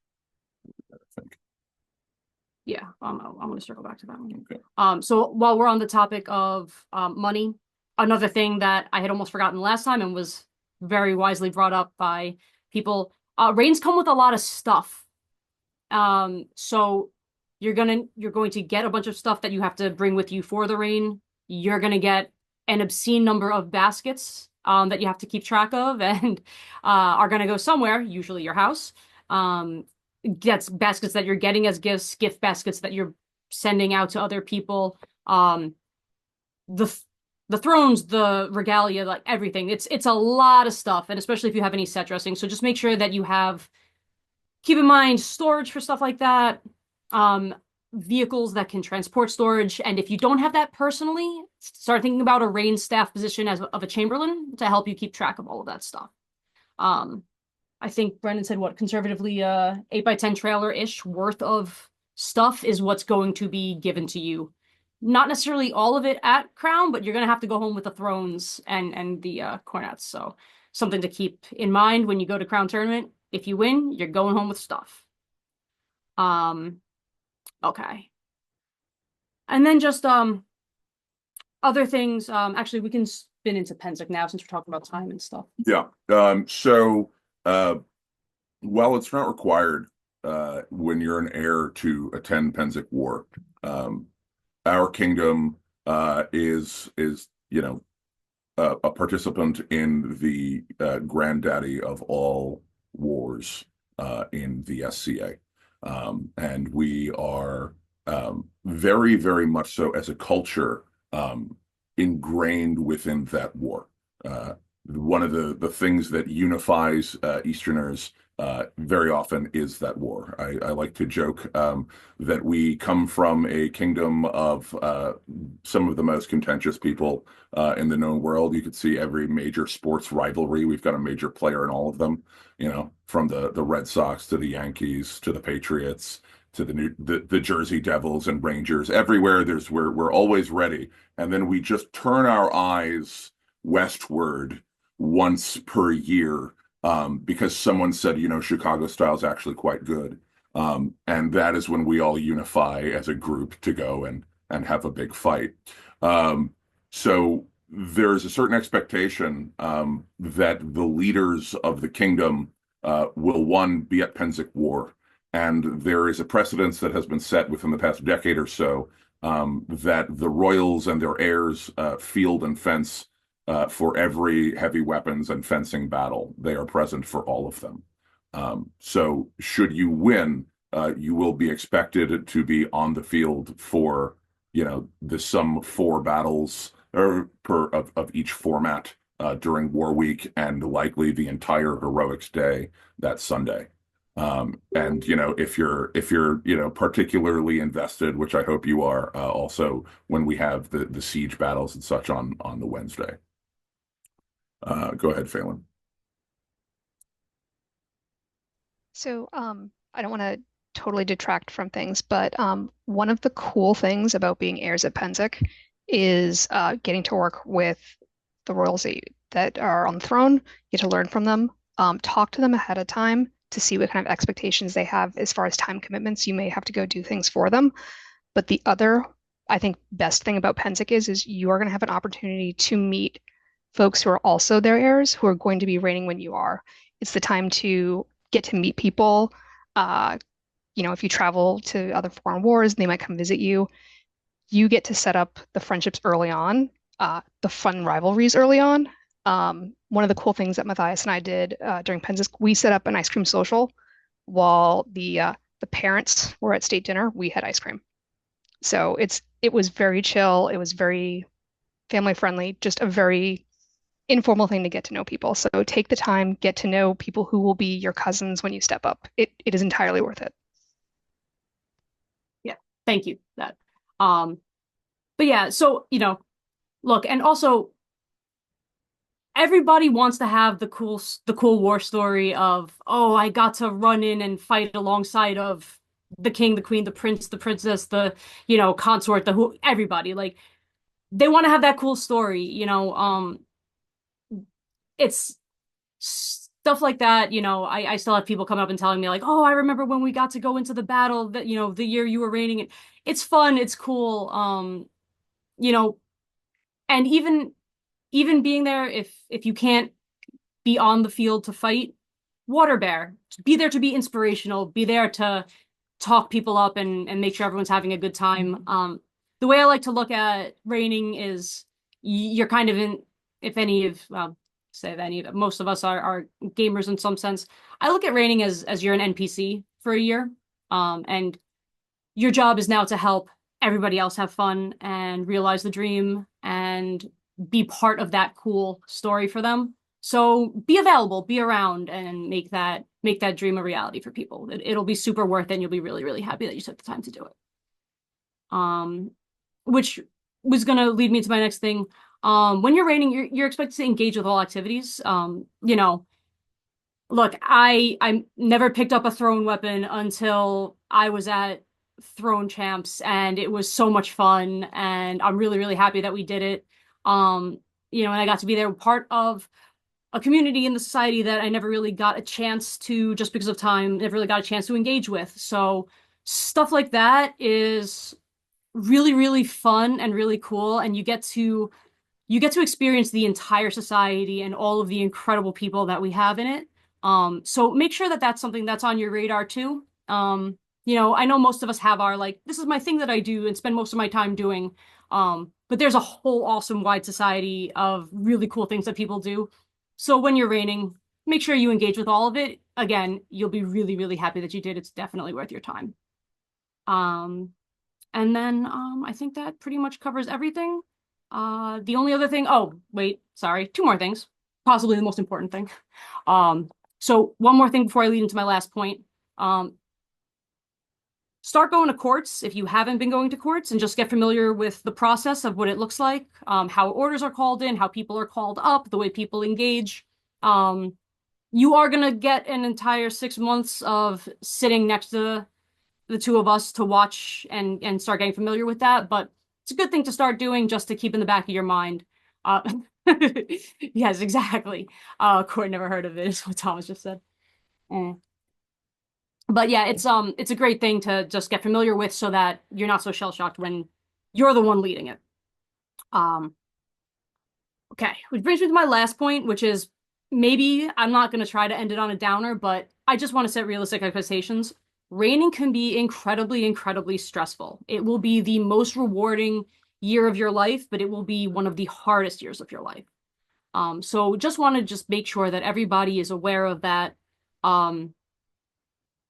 Yeah, I'm going to circle back to that one. Okay. So while we're on the topic of money, another thing that I had almost forgotten last time and was very wisely brought up by people, reigns come with a lot of stuff. So you're going to get a bunch of stuff that you have to bring with you for the reign. You're going to get an obscene number of baskets that you have to keep track of and are going to go somewhere, usually your house. Gets baskets that you're getting as gifts, gift baskets that you're sending out to other people. The thrones, the regalia, like everything. It's a lot of stuff, and especially if you have any set dressing. So just make sure that you keep in mind storage for stuff like that. Vehicles that can transport storage, and if you don't have that personally, start thinking about a reign staff position of a chamberlain to help you keep track of all of that stuff. I think Brendan said what conservatively 8x10 trailer-ish worth of stuff is what's going to be given to you. Not necessarily all of it at Crown, but you're gonna have to go home with the thrones and the cornets. So something to keep in mind when you go to Crown tournament. If you win, you're going home with stuff. Okay. And then just other things. Actually, we can spin into Penzic now since we're talking about time and stuff. Yeah. While it's not required when you're an heir to attend Penzic War, our kingdom is a participant in the granddaddy of all wars in the SCA. And we are very, very much so as a culture ingrained within that war. One of the things that unifies Easterners very often is that war. I like to joke that we come from a kingdom of some of the most contentious people in the known world. You could see every major sports rivalry. We've got a major player in all of them, from the Red Sox to the Yankees to the Patriots to the Jersey Devils and Rangers. Everywhere we're always ready. And then we just turn our eyes westward once per year because someone said, Chicago style is actually quite good. And that is when we all unify as a group to go and have a big fight. So there's a certain expectation that the leaders of the kingdom will, one, be at Penzic War. And there is a precedence that has been set within the past decade or so that the royals and their heirs field and fence for every heavy weapons and fencing battle. They are present for all of them. So should you win, you will be expected to be on the field for, the sum 4 battles of each format during War Week, and likely the entire Heroics Day that Sunday. And if you're particularly invested, which I hope you are, also when we have the siege battles and such on the Wednesday. Go ahead, Phelan. So I don't want to totally detract from things, but one of the cool things about being heirs at Penzic is getting to work with the royals that are on the throne, get to learn from them, talk to them ahead of time to see what kind of expectations they have as far as time commitments. You may have to go do things for them. But the other, I think, best thing about Penzic is you are going to have an opportunity to meet folks who are also their heirs, who are going to be reigning when you are. It's the time to get to meet people. If you travel to other foreign wars, they might come visit you. You get to set up the friendships early on, the fun rivalries early on. One of the cool things that Matthias and I did during Penzic, we set up an ice cream social while the parents were at state dinner. We had ice cream, so it was very chill. It was very family friendly, just a very informal thing to get to know people. So take the time, get to know people who will be your cousins when you step up. It is entirely worth it. Yeah, thank you. That. But yeah, so look, and also everybody wants to have the cool war story of, oh, I got to run in and fight alongside of the king, the queen, the prince, the princess, the consort, everybody. Like, they want to have that cool story, it's stuff like that. I still have people come up and telling me like, oh, I remember when we got to go into the battle that the year you were reigning. And it's fun, it's cool. And even being there, if you can't be on the field to fight, water bear, be there to be inspirational, be there to talk people up and make sure everyone's having a good time. The way I like to look at reigning is you're kind of in, if any of most of us are gamers in some sense. I look at reigning as you're an NPC for a year, and your job is now to help everybody else have fun and realize the dream and be part of that cool story for them. So be available, be around, and make that dream a reality for people. It'll be super worth it, and you'll be really, really happy that you took the time to do it. Which was gonna lead me to my next thing. When you're reigning, you're expected to engage with all activities. Look, I never picked up a thrown weapon until I was at Throne Champs, and it was so much fun, and I'm really, really happy that we did it. And I got to be there part of a community in the society that I never really got a chance to, just because of time, never really got a chance to engage with. So stuff like that is really, really fun and really cool, and you get to experience the entire society and all of the incredible people that we have in it. So make sure that that's something that's on your radar too. I know most of us have our like, this is my thing that I do and spend most of my time doing. But there's a whole awesome wide society of really cool things that people do. So when you're raining, make sure you engage with all of it. Again, you'll be really, really happy that you did. It's definitely worth your time. And then I think that pretty much covers everything. The only other thing, oh, wait, sorry, two more things, possibly the most important thing. So one more thing before I lead into my last point. Start going to courts if you haven't been going to courts, and just get familiar with the process of what it looks like, how orders are called in, how people are called up, the way people engage. You are going to get an entire 6 months of sitting next to the two of us to watch and start getting familiar with that, but it's a good thing to start doing just to keep in the back of your mind. Uh, yes, exactly. Court never heard of it, is what Thomas just said. But yeah, it's a great thing to just get familiar with so that you're not so shell-shocked when you're the one leading it. Okay, which brings me to my last point, which is maybe I'm not going to try to end it on a downer, but I just want to set realistic expectations. Raining can be incredibly, incredibly stressful. It will be the most rewarding year of your life, but it will be one of the hardest years of your life. So just want to just make sure that everybody is aware of that.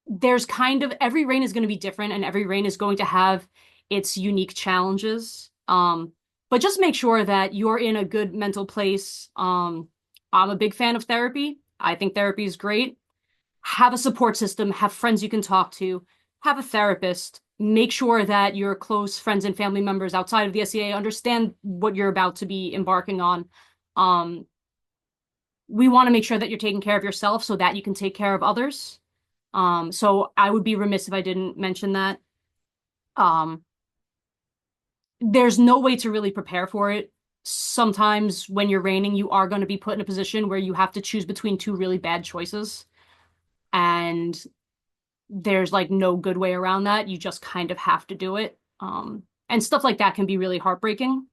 There's kind of every rain is going to be different, and every rain is going to have its unique challenges. But just make sure that you're in a good mental place. I'm a big fan of therapy. I think therapy is great. Have a support system, have friends you can talk to, have a therapist. Make sure that your close friends and family members outside of the SEA understand what you're about to be embarking on. We want to make sure that you're taking care of yourself so that you can take care of others. So I would be remiss if I didn't mention that. There's no way to really prepare for it. Sometimes when you're raining, you are going to be put in a position where you have to choose between two really bad choices. And there's like no good way around that. You just kind of have to do it. And stuff like that can be really heartbreaking.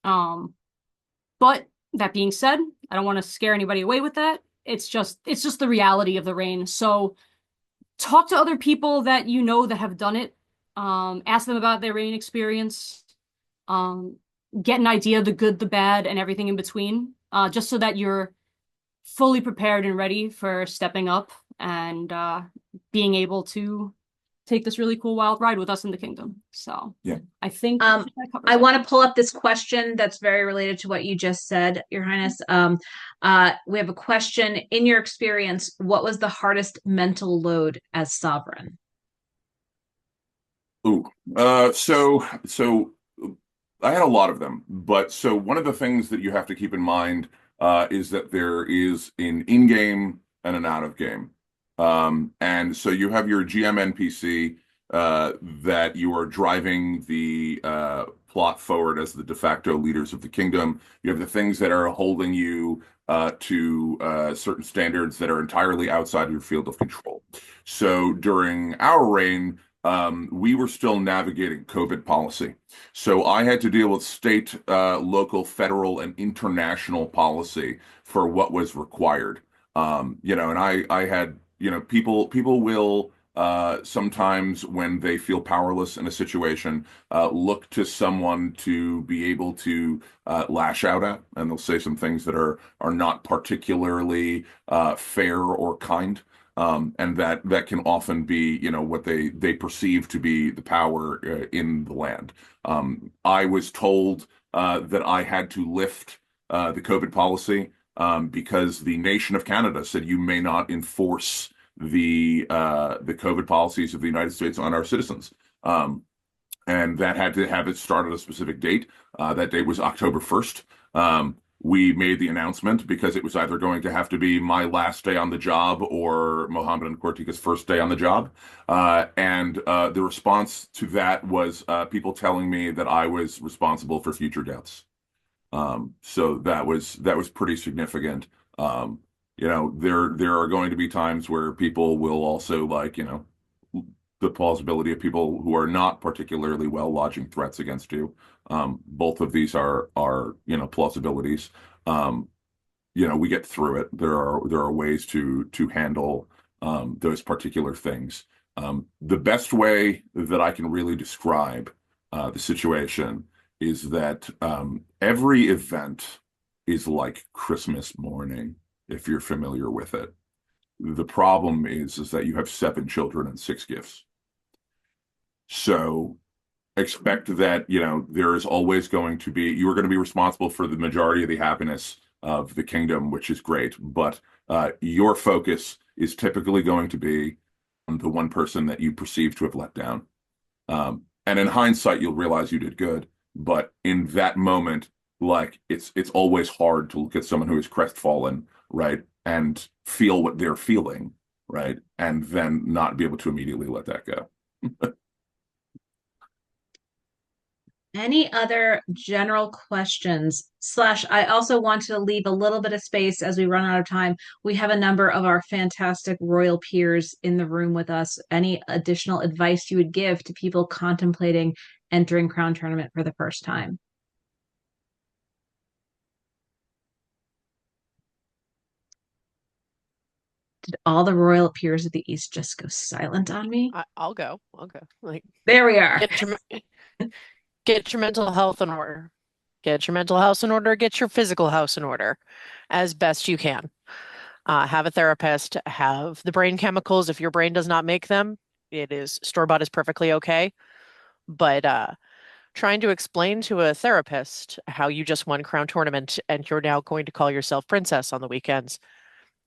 But that being said, I don't want to scare anybody away with that. It's just the reality of the rain. So talk to other people that you know that have done it. Ask them about their rain experience. Get an idea of the good, the bad, and everything in between, just so that you're fully prepared and ready for stepping up and being able to take this really cool wild ride with us in the kingdom. So yeah, I think I want to pull up this question that's very related to what you just said, Your Highness. We have a question. In your experience, what was the hardest mental load as sovereign? Ooh, so I had a lot of them, but so one of the things that you have to keep in mind is that there is an in-game and an out-of-game. And so you have your GM NPC that you are driving the plot forward as the de facto leaders of the kingdom. You have the things that are holding you to certain standards that are entirely outside your field of control. So during our reign, we were still navigating COVID policy. So I had to deal with state, local, federal, and international policy for what was required. And I had, people will sometimes when they feel powerless in a situation, look to someone to be able to lash out at, and they'll say some things that are not particularly fair or kind. And that can often be, what they perceive to be the power in the land. I was told that I had to lift the COVID policy because the nation of Canada said you may not enforce the COVID policies of the United States on our citizens. And that had to have it start at a specific date. That date was October 1st. we made the announcement because it was either going to have to be my last day on the job or Mohammed and Kortika's first day on the job. The response to that was people telling me that I was responsible for future deaths. So that was pretty significant. There are going to be times where people will also the plausibility of people who are not particularly well lodging threats against you. Both of these are plausibilities. We get through it. There are ways to handle those particular things. The best way that I can really describe the situation is that every event is like Christmas morning, if you're familiar with it. The problem is that you have 7 children and 6 gifts. So expect that, there is always going to be, you are going to be responsible for the majority of the happiness of the kingdom, which is great. But your focus is typically going to be on the one person that you perceive to have let down. And in hindsight, you'll realize you did good. But in that moment, it's always hard to look at someone who is crestfallen, right, and feel what they're feeling, right, and then not be able to immediately let that go. Any other general questions? I also want to leave a little bit of space as we run out of time. We have a number of our fantastic royal peers in the room with us. Any additional advice you would give to people contemplating entering Crown Tournament for the first time? Did all the royal peers of the East just go silent on me? I'll go. There we are. Get your mental health in order. Get your mental house in order. Get your physical house in order as best you can. Have a therapist. Have the brain chemicals. If your brain does not make them, it is store-bought is perfectly okay. But trying to explain to a therapist how you just won Crown Tournament and you're now going to call yourself princess on the weekends,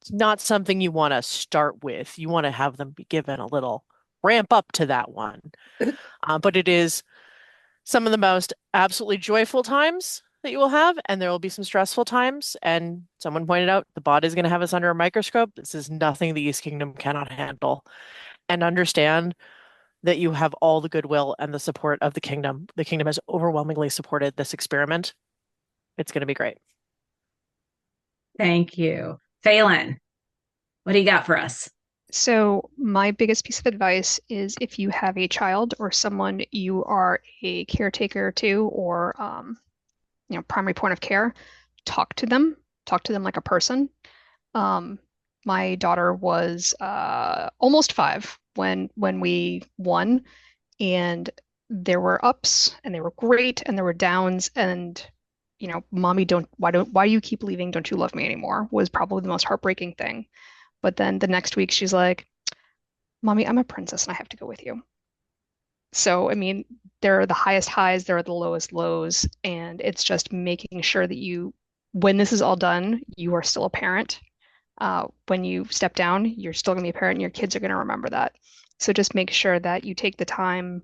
it's not something you want to start with. You want to have them be given a little ramp up to that one. But it is some of the most absolutely joyful times that you will have, and there will be some stressful times. And someone pointed out the bot is going to have us under a microscope. This is nothing the East Kingdom cannot handle. And understand that you have all the goodwill and the support of the kingdom. The kingdom has overwhelmingly supported this experiment. It's going to be great. Thank you. Phelan, what do you got for us? So my biggest piece of advice is if you have a child or someone you are a caretaker to or primary point of care, talk to them like a person. My daughter was almost 5 when we won, and there were ups and they were great and there were downs, and mommy, why do you keep leaving? Don't you love me anymore? Was probably the most heartbreaking thing. But then the next week she's like, Mommy, I'm a princess and I have to go with you. So, I mean, there are the highest highs, there are the lowest lows, and it's just making sure that when this is all done, you are still a parent. When you step down, you're still going to be a parent and your kids are going to remember that. So just make sure that you take the time,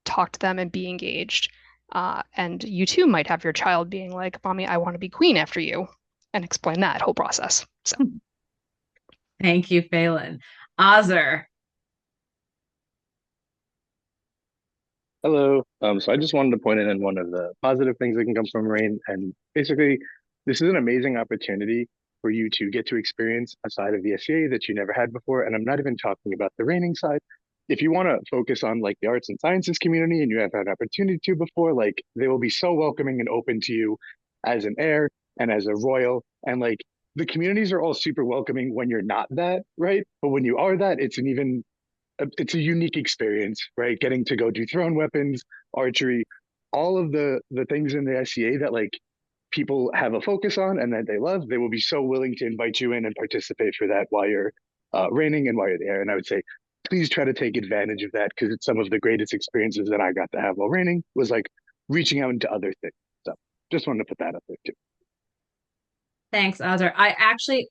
talk to them and be engaged. And you too might have your child being like, Mommy, I want to be queen after you, and explain that whole process. So. Thank you, Phelan. Ozzer. Hello. So I just wanted to point in one of the positive things that can come from rain. And basically, this is an amazing opportunity for you to get to experience a side of the SCA that you never had before. And I'm not even talking about the raining side. If you want to focus on the arts and sciences community and you have had an opportunity to before, they will be so welcoming and open to you as an heir and as a royal. And the communities are all super welcoming when you're not that, right? But when you are that, it's a unique experience, right? Getting to go do thrown weapons, archery, all of the things in the SCA that people have a focus on and that they love. They will be so willing to invite you in and participate for that while you're reigning and while you're there. And I would say, please try to take advantage of that, because it's some of the greatest experiences that I got to have while reigning was reaching out into other things. So just wanted to put that up there too. Thanks, Ozzer. I actually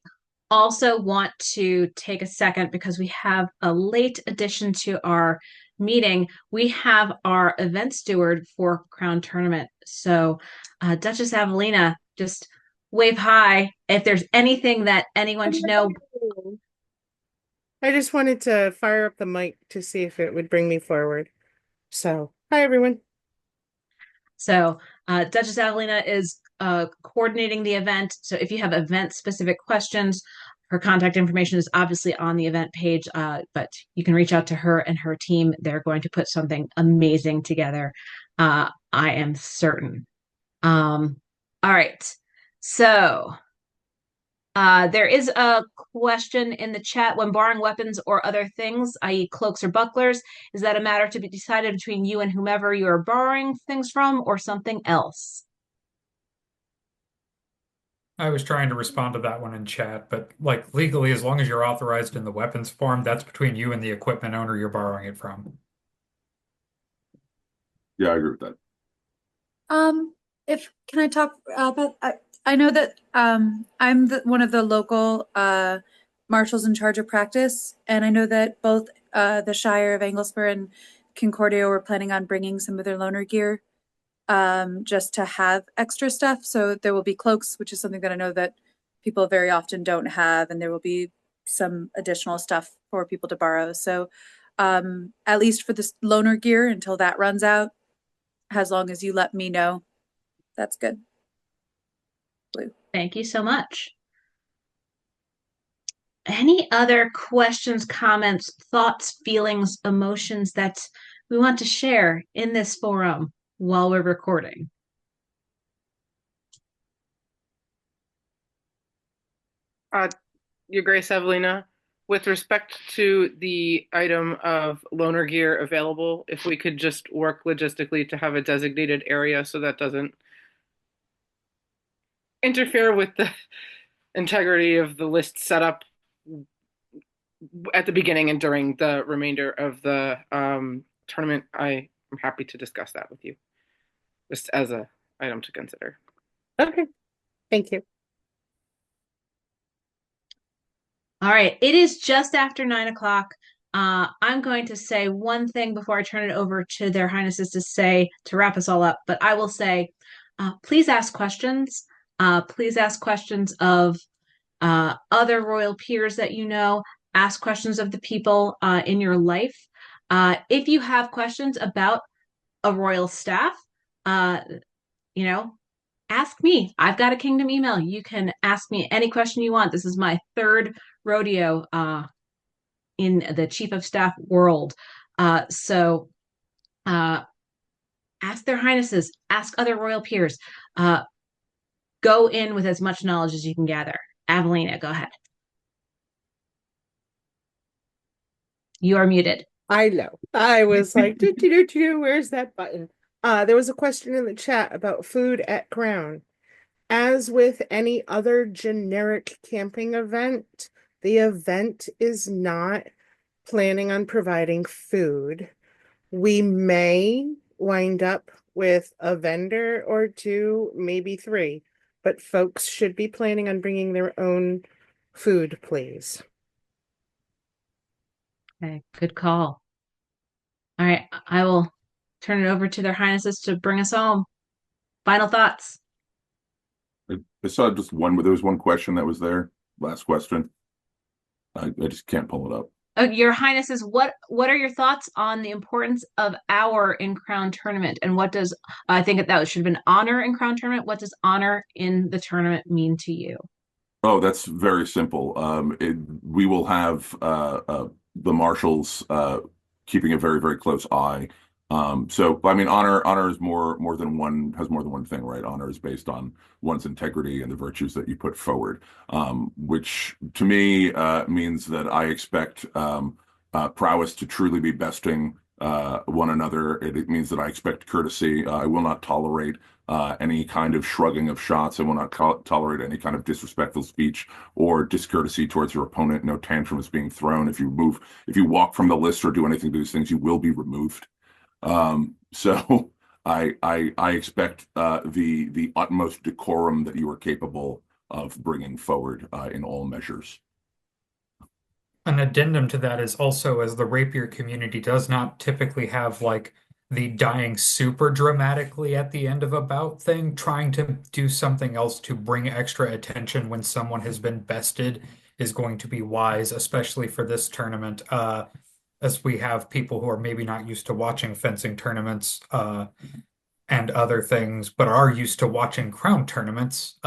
also want to take a second because we have a late addition to our meeting. We have our event steward for Crown Tournament. So Duchess Avelina, just wave hi if there's anything that anyone should know. I just wanted to fire up the mic to see if it would bring me forward. So, hi everyone. So Duchess Avelina is coordinating the event. So if you have event-specific questions, her contact information is obviously on the event page, but you can reach out to her and her team. They're going to put something amazing together. I am certain. All right. So there is a question in the chat. When borrowing weapons or other things, i.e. cloaks or bucklers, is that a matter to be decided between you and whomever you are borrowing things from or something else? I was trying to respond to that one in chat, but like legally, as long as you're authorized in the weapons form, that's between you and the equipment owner you're borrowing it from. Yeah, I agree with that. If can I talk about? I know that I'm one of the local marshals in charge of practice, and I know that both the Shire of Anglesper and Concordia were planning on bringing some of their loaner gear just to have extra stuff. So there will be cloaks, which is something that I know that people very often don't have, and there will be some additional stuff for people to borrow. So at least for this loaner gear until that runs out, as long as you let me know, that's good. Blue. Thank you so much. Any other questions, comments, thoughts, feelings, emotions that we want to share in this forum while we're recording? Your Grace Evelina, with respect to the item of loaner gear available, if we could just work logistically to have a designated area so that doesn't interfere with the integrity of the list setup at the beginning and during the remainder of the tournament, I am happy to discuss that with you, just as a item to consider. Okay, thank you. All right, it is just after 9 o'clock. I'm going to say one thing before I turn it over to their highnesses to wrap us all up. But I will say, please ask questions. Please ask questions of other royal peers that you know. Ask questions of the people in your life. If you have questions about a royal staff, you know, ask me. I've got a Kingdom email. You can ask me any question you want. This is my third rodeo in the chief of staff world. So ask their highnesses, ask other royal peers. Go in with as much knowledge as you can gather. Avelina, go ahead. You are muted. I know. I was like, where's that button? There was a question in the chat about food at Crown. As with any other generic camping event, the event is not planning on providing food. We may wind up with a vendor or two, maybe three, but folks should be planning on bringing their own food, please. Okay, good call. All right, I will turn it over to their highnesses to bring us home. Final thoughts. I saw just one, there was one question that was there. Last question. I just can't pull it up. Your highnesses, what are your thoughts on the importance of hour in Crown Tournament? And what does, I think that should have been honor in Crown Tournament. What does honor in the tournament mean to you? Oh, that's very simple. We will have the marshals keeping a very, very close eye. So, I mean, honor is more than one, has more than one thing, right? Honor is based on one's integrity and the virtues that you put forward, which to me means that I expect prowess to truly be besting one another. It means that I expect courtesy. I will not tolerate any kind of shrugging of shots. I will not tolerate any kind of disrespectful speech or discourtesy towards your opponent. No tantrums being thrown. If you walk from the list or do anything to these things, you will be removed. So I expect the utmost decorum that you are capable of bringing forward in all measures. An addendum to that is also, as the rapier community does not typically have like the dying super dramatically at the end of a bout thing. Trying to do something else to bring extra attention when someone has been bested is going to be wise, especially for this tournament. As we have people who are maybe not used to watching fencing tournaments and other things, but are used to watching crown tournaments.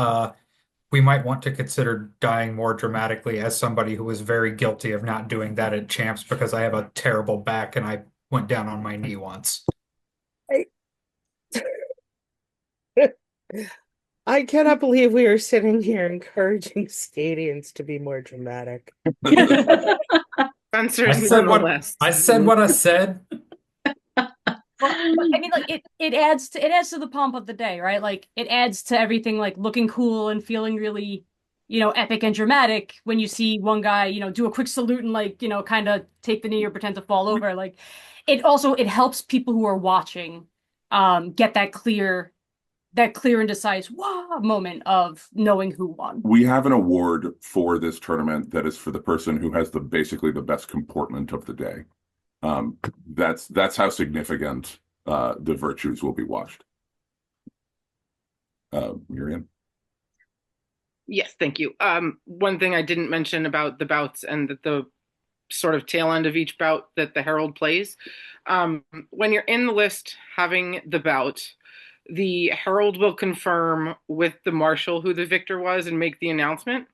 We might want to consider dying more dramatically as somebody who was very guilty of not doing that at champs because I have a terrible back and I went down on my knee once. I cannot believe we are sitting here encouraging stadiums to be more dramatic. Spencer's on the list. I said what I said. Well, I mean, like it adds to the pomp of the day, right? Like it adds to everything, like looking cool and feeling really, epic and dramatic when you see one guy, do a quick salute and like, kind of take the knee or pretend to fall over. Like it helps people who are watching get that clear and decisive wow moment of knowing who won. We have an award for this tournament that is for the person who has basically the best comportment of the day. That's how significant the virtues will be watched. Miriam? Yes, thank you. One thing I didn't mention about the bouts and the sort of tail end of each bout that the herald plays. When you're in the list having the bout, the herald will confirm with the marshal who the victor was and make the announcement.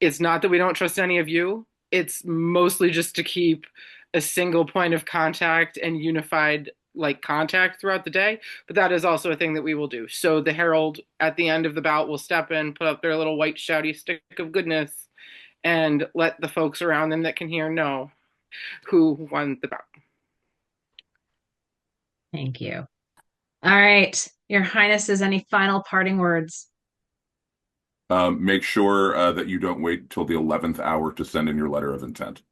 It's not that we don't trust any of you. It's mostly just to keep a single point of contact and unified contact throughout the day. But that is also a thing that we will do. So the herald at the end of the bout will step in, put up their little white shouty stick of goodness, and let the folks around them that can hear know who won the bout. Thank you. All right, Your Highnesses, any final parting words? Make sure that you don't wait till the 11th hour to send in your letter of intent.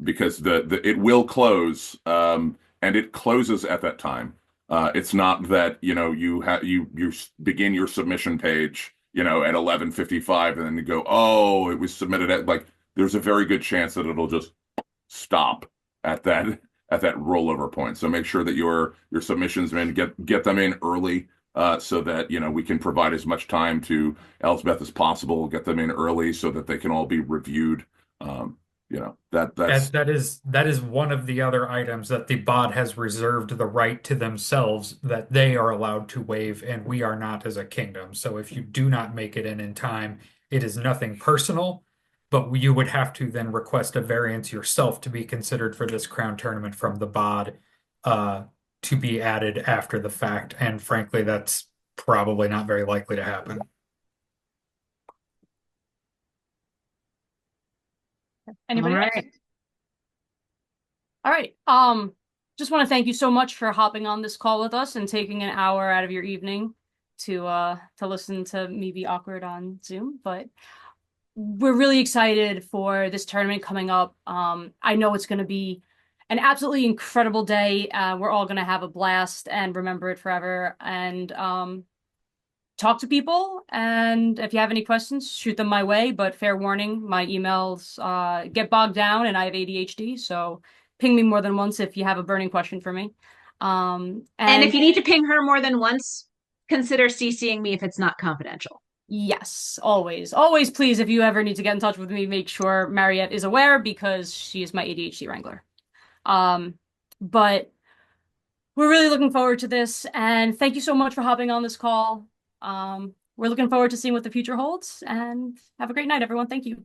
Because it will close, and it closes at that time. It's not that you begin your submission page at 11:55 and then you go, oh, it was submitted at there's a very good chance that it'll just stop at that rollover point. So make sure that your submissions, man, get them in early. So that we can provide as much time to Elsbeth as possible, get them in early so that they can all be reviewed. That is one of the other items that the bot has reserved the right to themselves that they are allowed to waive, and we are not as a kingdom. So if you do not make it in time, it is nothing personal, but you would have to then request a variance yourself to be considered for this crown tournament from the bot. To be added after the fact, and frankly, that's probably not very likely to happen. Anybody All else? right. All right. Just want to thank you so much for hopping on this call with us and taking an hour out of your evening to listen to me be awkward on Zoom. But we're really excited for this tournament coming up. I know it's going to be an absolutely incredible day. We're all going to have a blast and remember it forever. And talk to people. And if you have any questions, shoot them my way. But fair warning, my emails get bogged down and I have ADHD. So ping me more than once if you have a burning question for me. And if you need to ping her more than once, consider CCing me if it's not confidential. Yes, always. Always, please, if you ever need to get in touch with me, make sure Mariette is aware because she is my ADHD wrangler. But we're really looking forward to this, and thank you so much for hopping on this call. We're looking forward to seeing what the future holds, and have a great night, everyone. Thank you.